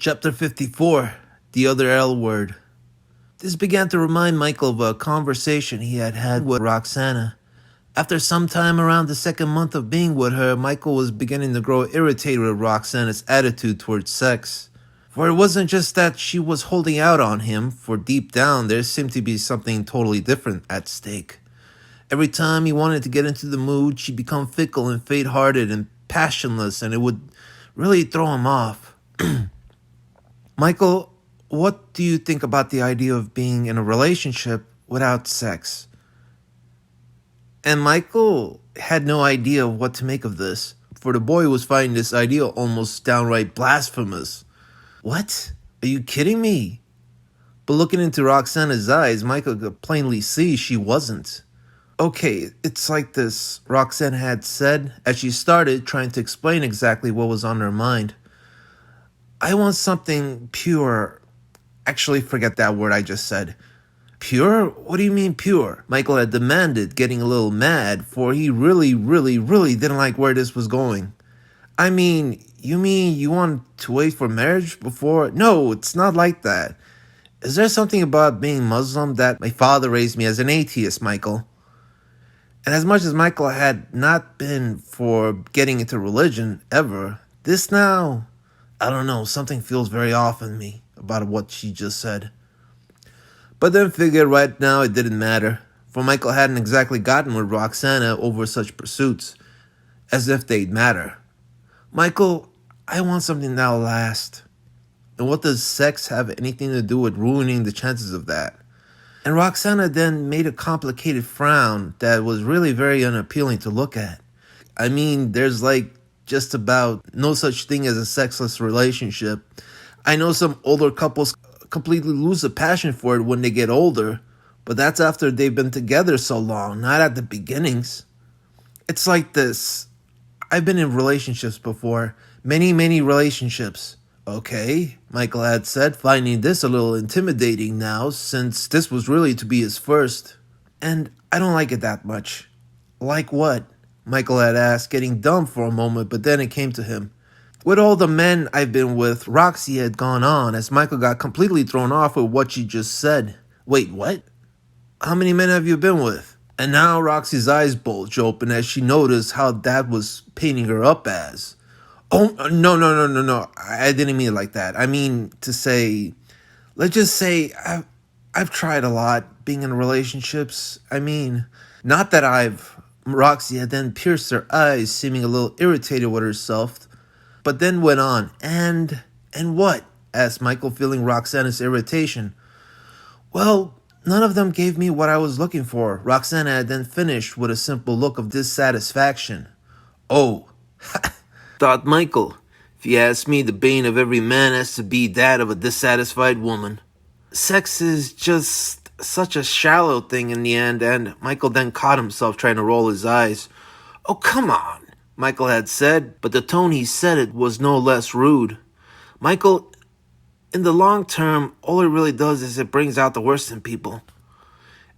Chapter 54, The Other L Word. This began to remind Michael of a conversation he had had with Roxana. After some time around the second month of being with her, Michael was beginning to grow irritated with Roxana's attitude towards sex. For it wasn't just that she was holding out on him, for deep down there seemed to be something totally different at stake. Every time he wanted to get into the mood, she'd become fickle and faint-hearted and passionless, and it would really throw him off. Michael, what do you think about the idea of being in a relationship without sex? And Michael had no idea what to make of this, for the boy was finding this idea almost downright blasphemous. What? Are you kidding me? But looking into Roxana's eyes, Michael could plainly see she wasn't. Okay, it's like this, Roxana had said as she started trying to explain exactly what was on her mind. I want something pure. Actually, forget that word I just said. Pure? What do you mean pure? Michael had demanded, getting a little mad, for he really didn't like where this was going. I mean you want to wait for marriage before? No, it's not like that. Is there something about being Muslim that my father raised me as an atheist, Michael? And as much as Michael had not been for getting into religion ever, this now, I don't know, something feels very off in me about what she just said. But then figured right now it didn't matter, for Michael hadn't exactly gotten with Roxana over such pursuits, as if they'd matter. Michael, I want something that'll last. And what does sex have anything to do with ruining the chances of that? And Roxana then made a complicated frown that was really very unappealing to look at. I mean, there's like just about no such thing as a sexless relationship. I know some older couples completely lose the passion for it when they get older, but that's after they've been together so long, not at the beginnings. It's like this. I've been in relationships before, many relationships. Okay, Michael had said, finding this a little intimidating now, since this was really to be his first. And I don't like it that much. Like what? Michael had asked, getting dumb for a moment, but then it came to him. With all the men I've been with, Roxy had gone on, as Michael got completely thrown off with what she just said. Wait, what? How many men have you been with? And now Roxy's eyes bulged open as she noticed how that was painting her up as. Oh, no. I didn't mean it like that. I mean to say, let's just say I've tried a lot being in relationships. I mean, not that Roxy had then pierced her eyes, seeming a little irritated with herself, but then went on. And what? Asked Michael, feeling Roxana's irritation. Well, none of them gave me what I was looking for. Roxana had then finished with a simple look of dissatisfaction. Oh, thought Michael. If you ask me, the bane of every man has to be that of a dissatisfied woman. Sex is just such a shallow thing in the end, and Michael then caught himself trying to roll his eyes. Oh, come on, Michael had said, but the tone he said it was no less rude. Michael, in the long term, all it really does is it brings out the worst in people.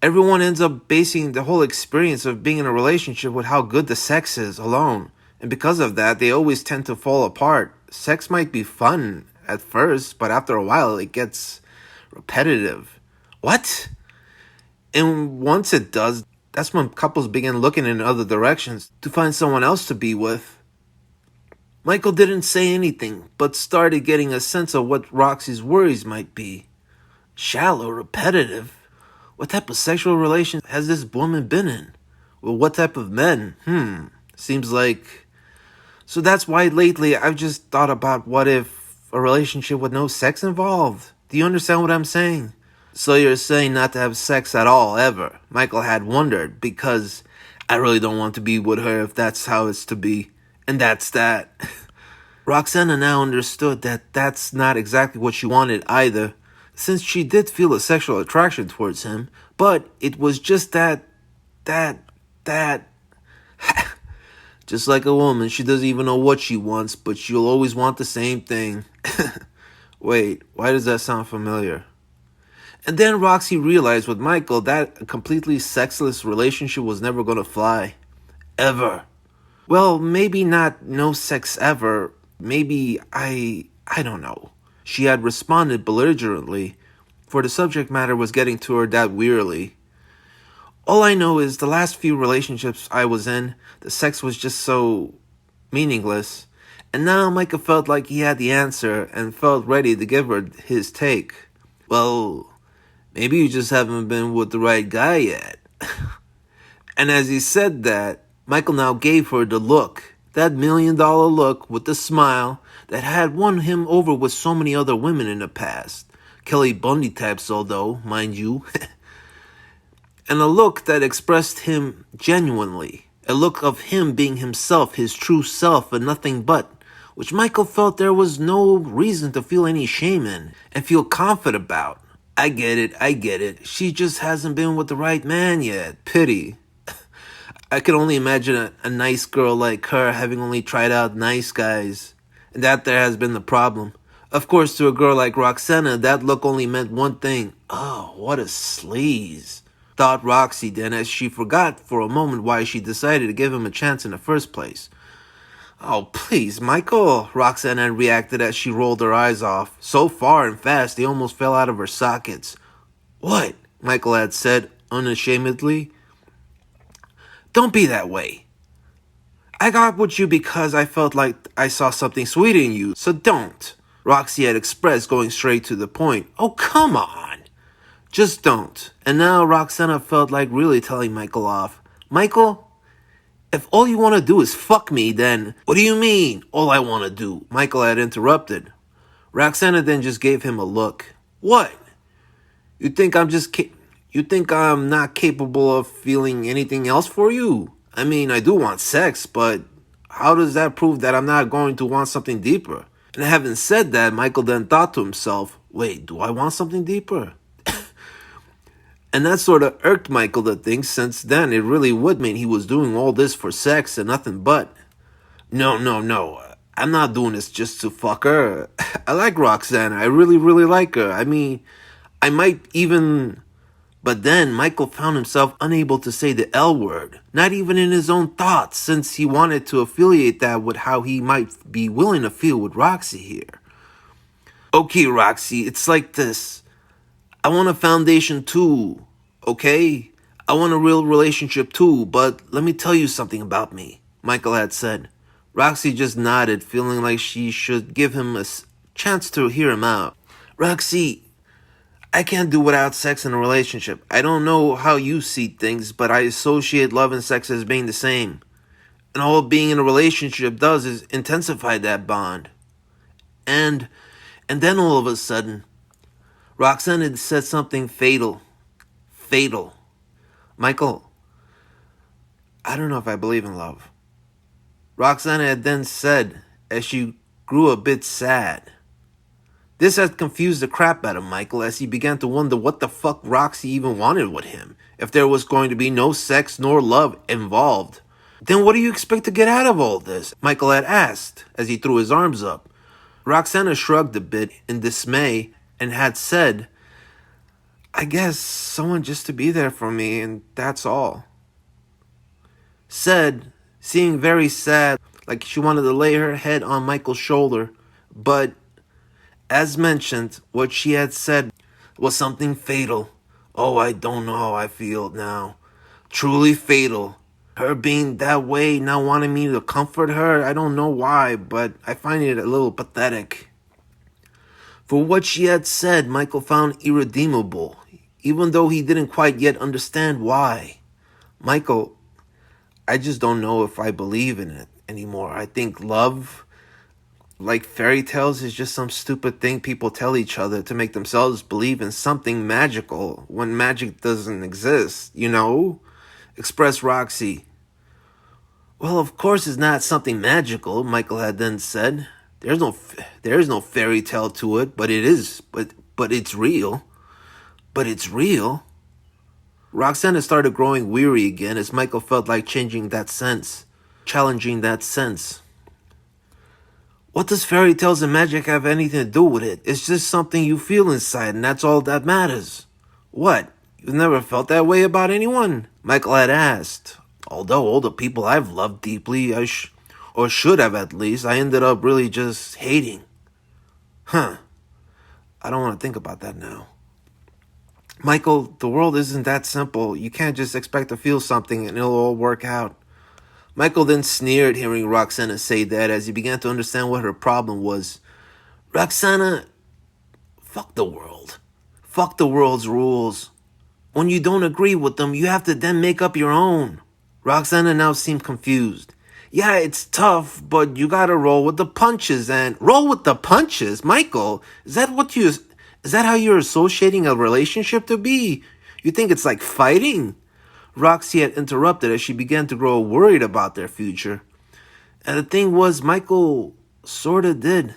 Everyone ends up basing the whole experience of being in a relationship with how good the sex is alone. And because of that, they always tend to fall apart. Sex might be fun at first, but after a while, it gets repetitive. What? And once it does, that's when couples begin looking in other directions to find someone else to be with. Michael didn't say anything, but started getting a sense of what Roxy's worries might be. Shallow, repetitive. What type of sexual relation has this woman been in? Well, what type of men? Seems like... So that's why lately I've just thought about what if a relationship with no sex involved. Do you understand what I'm saying? So you're saying not to have sex at all, ever? Michael had wondered, because I really don't want to be with her if that's how it's to be. And that's that. Roxana now understood that that's not exactly what she wanted either, since she did feel a sexual attraction towards him, but it was just that... Just like a woman, she doesn't even know what she wants, but she'll always want the same thing. Wait, why does that sound familiar? And then Roxy realized with Michael that a completely sexless relationship was never going to fly. Ever. Well, maybe not no sex ever. Maybe I don't know. She had responded belligerently, for the subject matter was getting to her that wearily. All I know is the last few relationships I was in, the sex was just so meaningless. And now Micah felt like he had the answer and felt ready to give her his take. Well, maybe you just haven't been with the right guy yet. And as he said that, Michael now gave her the look, that $1,000,000 look with the smile that had won him over with so many other women in the past. Kelly Bundy types, although, mind you. And a look that expressed him genuinely. A look of him being himself, his true self, and nothing but, which Michael felt there was no reason to feel any shame in, and feel confident about. I get it. She just hasn't been with the right man yet. Pity. I can only imagine a nice girl like her having only tried out nice guys. And that there has been the problem. Of course, to a girl like Roxana, that look only meant one thing. Oh, what a sleaze. Thought Roxy then, as she forgot for a moment why she decided to give him a chance in the first place. Oh, please, Michael, Roxana reacted as she rolled her eyes off, so far and fast they almost fell out of her sockets. What? Michael had said, unashamedly. Don't be that way. I got with you because I felt like I saw something sweet in you, so don't. Roxy had expressed, going straight to the point. Oh, come on. Just don't. And now Roxana felt like really telling Michael off. Michael, if all you want to do is fuck me, then what do you mean, all I want to do? Michael had interrupted. Roxana then just gave him a look. What? You think I'm not capable of feeling anything else for you? I mean, I do want sex, but how does that prove that I'm not going to want something deeper? And having said that, Michael then thought to himself, wait, do I want something deeper? And that sort of irked Michael to think, since then it really would mean he was doing all this for sex and nothing but. No. I'm not doing this just to fuck her. I like Roxana. I really like her. I mean, I might even... But then Michael found himself unable to say the L word, not even in his own thoughts, since he wanted to affiliate that with how he might be willing to feel with Roxy here. Okay, Roxy, it's like this. I want a foundation too, okay? I want a real relationship too, but let me tell you something about me, Michael had said. Roxy just nodded, feeling like she should give him a chance to hear him out. Roxy, I can't do without sex in a relationship. I don't know how you see things, but I associate love and sex as being the same. And all being in a relationship does is intensify that bond. And then all of a sudden, Roxanne had said something fatal. Fatal. Michael, I don't know if I believe in love. Roxanne had then said, as she grew a bit sad. This had confused the crap out of Michael, as he began to wonder what the fuck Roxy even wanted with him, if there was going to be no sex nor love involved. Then what do you expect to get out of all this? Michael had asked, as he threw his arms up. Roxana shrugged a bit in dismay and had said, I guess someone just to be there for me, and that's all. Said, seeming very sad, like she wanted to lay her head on Michael's shoulder, but as mentioned, what she had said was something fatal. Oh, I don't know how I feel now. Truly fatal. Her being that way, not wanting me to comfort her, I don't know why, but I find it a little pathetic. For what she had said, Michael found irredeemable, even though he didn't quite yet understand why. Michael, I just don't know if I believe in it anymore. I think love, like fairy tales, is just some stupid thing people tell each other to make themselves believe in something magical when magic doesn't exist, you know? Expressed Roxy. Well, of course it's not something magical, Michael had then said. There is no fairy tale to it, but it is, but it's real. But it's real. Roxana started growing weary again as Michael felt like challenging that sense. What does fairy tales and magic have anything to do with it? It's just something you feel inside, and that's all that matters. What? You've never felt that way about anyone? Michael had asked. Although all the people I've loved deeply, or should have at least, I ended up really just hating. Huh. I don't want to think about that now. Michael, the world isn't that simple. You can't just expect to feel something and it'll all work out. Michael then sneered hearing Roxana say that as he began to understand what her problem was. Roxana, fuck the world. Fuck the world's rules. When you don't agree with them, you have to then make up your own. Roxana now seemed confused. Yeah, it's tough, but you gotta roll with the punches and... Roll with the punches? Michael, is that how you're associating a relationship to be? You think it's like fighting? Roxy had interrupted as she began to grow worried about their future. And the thing was, Michael sorta did.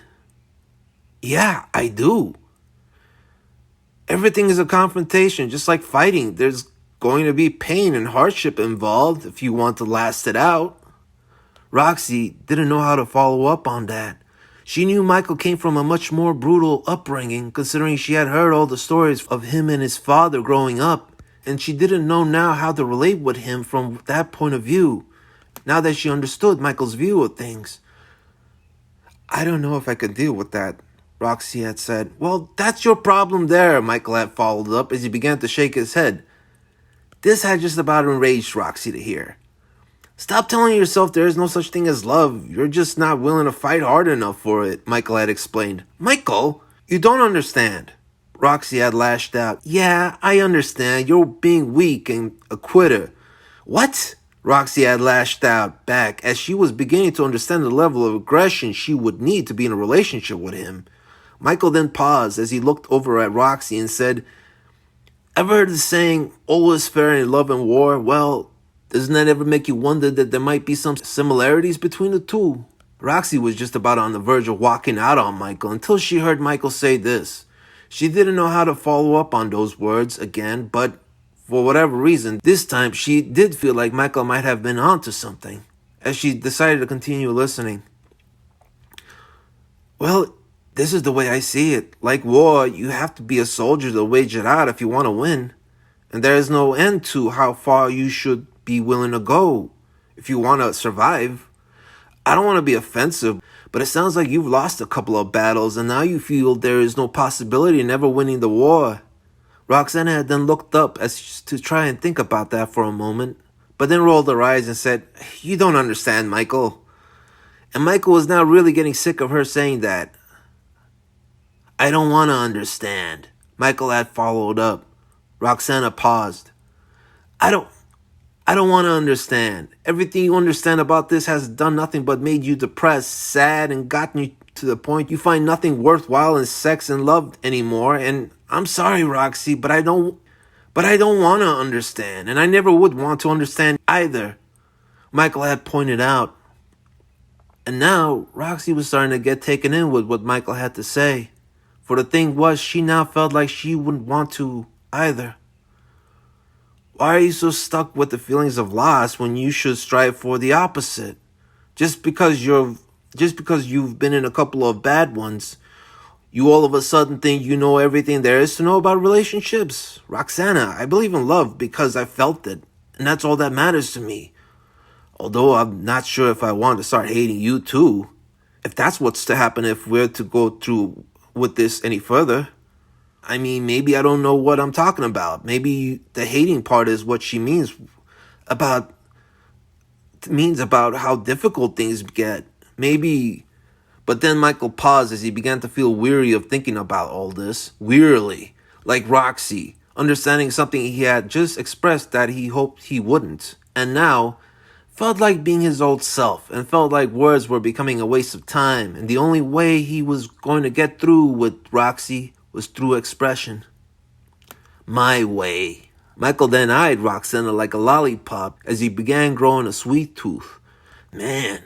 Yeah, I do. Everything is a confrontation, just like fighting. There's going to be pain and hardship involved if you want to last it out. Roxy didn't know how to follow up on that. She knew Michael came from a much more brutal upbringing, considering she had heard all the stories of him and his father growing up, and she didn't know now how to relate with him from that point of view, now that she understood Michael's view of things. I don't know if I could deal with that, Roxy had said. Well, that's your problem there, Michael had followed up as he began to shake his head. This had just about enraged Roxy to hear. Stop telling yourself there is no such thing as love. You're just not willing to fight hard enough for it, Michael had explained. Michael, you don't understand. Roxy had lashed out. Yeah, I understand. You're being weak and a quitter. What? Roxy had lashed out back as she was beginning to understand the level of aggression she would need to be in a relationship with him. Michael then paused as he looked over at Roxy and said, Ever heard the saying, all is fair in love and war? Well, doesn't that ever make you wonder that there might be some similarities between the two? Roxy was just about on the verge of walking out on Michael until she heard Michael say this. She didn't know how to follow up on those words again, but for whatever reason, this time she did feel like Michael might have been onto something, as she decided to continue listening. Well, this is the way I see it. Like war, you have to be a soldier to wage it out if you want to win. And there is no end to how far you should be willing to go if you want to survive. I don't want to be offensive, but it sounds like you've lost a couple of battles and now you feel there is no possibility of never winning the war. Roxana had then looked up as to try and think about that for a moment, but then rolled her eyes and said, You don't understand, Michael. And Michael was now really getting sick of her saying that. I don't want to understand, Michael had followed up. Roxana paused. I don't want to understand. Everything you understand about this has done nothing but made you depressed, sad, and gotten you to the point you find nothing worthwhile in sex and love anymore. And I'm sorry, Roxy, but I don't want to understand, and I never would want to understand either, Michael had pointed out. And now Roxy was starting to get taken in with what Michael had to say. For the thing was, she now felt like she wouldn't want to either. Why are you so stuck with the feelings of loss when you should strive for the opposite? Just because you've been in a couple of bad ones, you all of a sudden think you know everything there is to know about relationships? Roxana, I believe in love because I felt it, and that's all that matters to me. Although I'm not sure if I want to start hating you too. If that's what's to happen if we're to go through with this any further. I mean, maybe I don't know what I'm talking about. Maybe the hating part is what she means about how difficult things get. Maybe. But then Michael paused as he began to feel weary of thinking about all this. Wearily. Like Roxy. Understanding something he had just expressed that he hoped he wouldn't. And now felt like being his old self and felt like words were becoming a waste of time. And the only way he was going to get through with Roxy was through expression. My way. Michael then eyed Roxana like a lollipop as he began growing a sweet tooth. Man,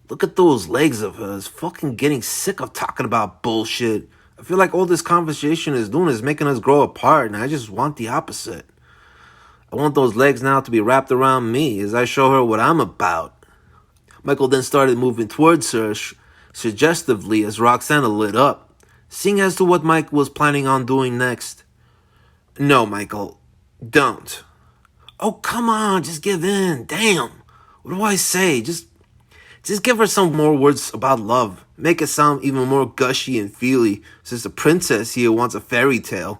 look at those legs of hers. Fucking getting sick of talking about bullshit. I feel like all this conversation is doing is making us grow apart, and I just want the opposite. I want those legs now to be wrapped around me as I show her what I'm about. Michael then started moving towards her suggestively as Roxana lit up, seeing as to what Mike was planning on doing next. No, Michael, don't. Oh, come on, just give in. Damn. What do I say? Just Just give her some more words about love. Make it sound even more gushy and feely, since the princess here wants a fairy tale.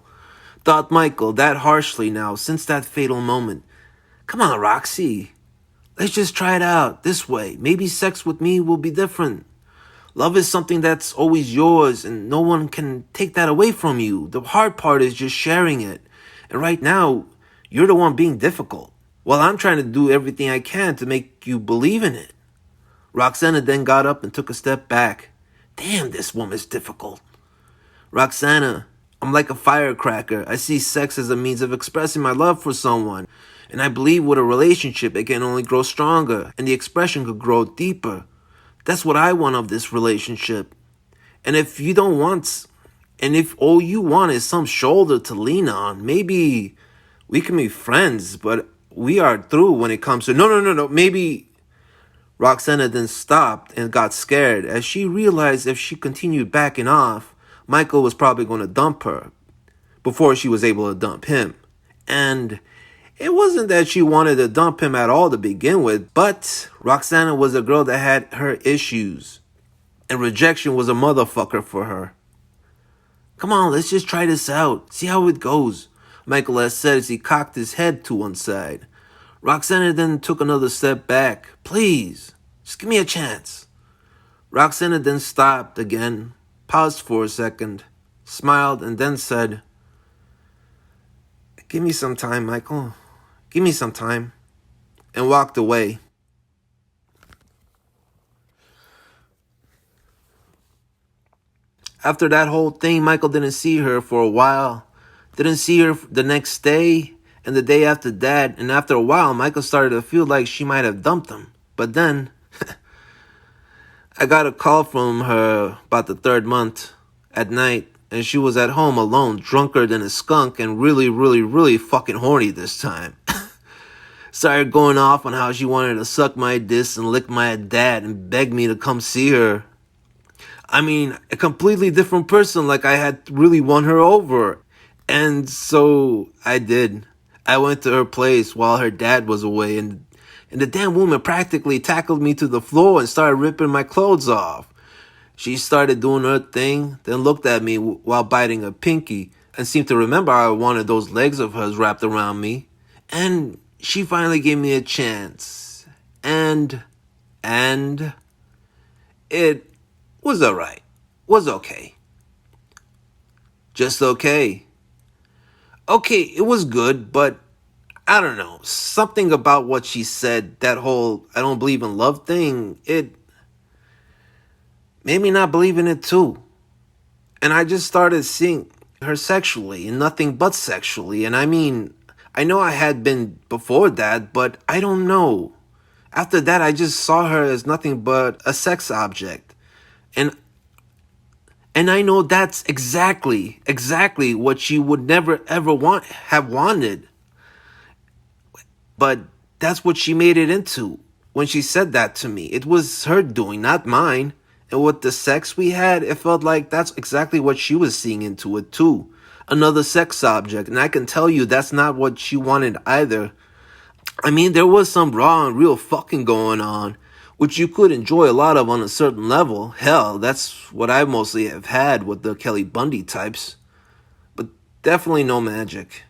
Thought Michael that harshly now, since that fatal moment. Come on, Roxy. Let's just try it out this way. Maybe sex with me will be different. Love is something that's always yours, and no one can take that away from you. The hard part is just sharing it. And right now, you're the one being difficult. While I'm trying to do everything I can to make you believe in it. Roxana then got up and took a step back. Damn, this woman's difficult. Roxana, I'm like a firecracker. I see sex as a means of expressing my love for someone. And I believe with a relationship, it can only grow stronger, and the expression could grow deeper. That's what I want of this relationship. And if you don't want, and if all you want is some shoulder to lean on, maybe we can be friends, but we are through when it comes to, no, maybe. Roxana then stopped and got scared as she realized if she continued backing off, Michael was probably going to dump her before she was able to dump him. And it wasn't that she wanted to dump him at all to begin with, but Roxana was a girl that had her issues, and rejection was a motherfucker for her. Come on, let's just try this out, see how it goes, Michael had said as he cocked his head to one side. Roxana then took another step back. Please, just give me a chance. Roxana then stopped again, paused for a second, smiled, and then said, give me some time, Michael. Give me some time. And walked away. After that whole thing, Michael didn't see her for a while. Didn't see her the next day and the day after that. And after a while, Michael started to feel like she might have dumped him. But then, I got a call from her about the third month at night. And she was at home alone, drunker than a skunk, and really fucking horny this time. Started going off on how she wanted to suck my dick and lick my dad and beg me to come see her. I mean, a completely different person, like I had really won her over. And so I did. I went to her place while her dad was away, and the damn woman practically tackled me to the floor and started ripping my clothes off. She started doing her thing, then looked at me while biting her pinky, and seemed to remember I wanted those legs of hers wrapped around me. And she finally gave me a chance. And it was alright. Was okay. Just okay. Okay, it was good, but I don't know. Something about what she said, that whole I don't believe in love thing, it made me not believe in it too. And I just started seeing her sexually and nothing but sexually. And I mean, I know I had been before that, but I don't know. After that, I just saw her as nothing but a sex object. And I know that's exactly what she would never ever have wanted. But that's what she made it into when she said that to me. It was her doing, not mine. And with the sex we had, it felt like that's exactly what she was seeing into it too. Another sex object. And I can tell you that's not what she wanted either. I mean, there was some raw and real fucking going on, which you could enjoy a lot of on a certain level. Hell, that's what I mostly have had with the Kelly Bundy types. But definitely no magic.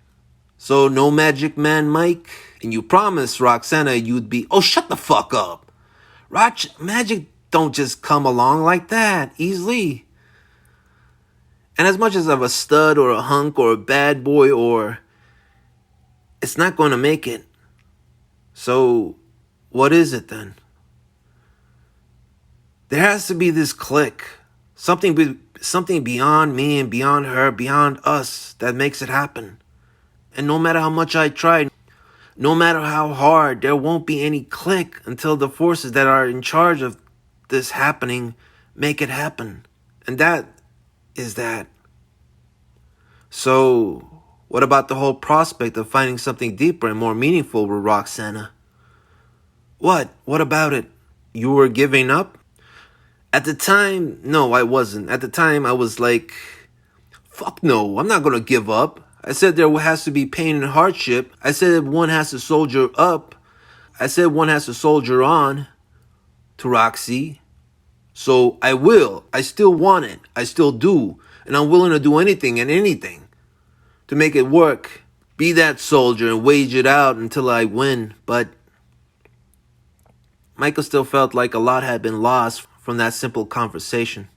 So no magic man, Mike? And you promised Roxana you'd be... Oh, shut the fuck up. Magic don't just come along like that, easily. And as much as I'm a stud or a hunk or a bad boy or... It's not going to make it. So, what is it then? There has to be this click. Something beyond me and beyond her, beyond us, that makes it happen. And no matter how much I try, no matter how hard, there won't be any click until the forces that are in charge of this happening make it happen. And that is that. So, what about the whole prospect of finding something deeper and more meaningful with Roxana? What? What about it? You were giving up? At the time, no, I wasn't. At the time, I was like, fuck no, I'm not going to give up. I said there has to be pain and hardship. I said one has to soldier up. I said one has to soldier on. to Roxy. So I will. I still want it. I still do. And I'm willing to do anything and anything to make it work. Be that soldier and wage it out until I win. But Michael still felt like a lot had been lost from that simple conversation.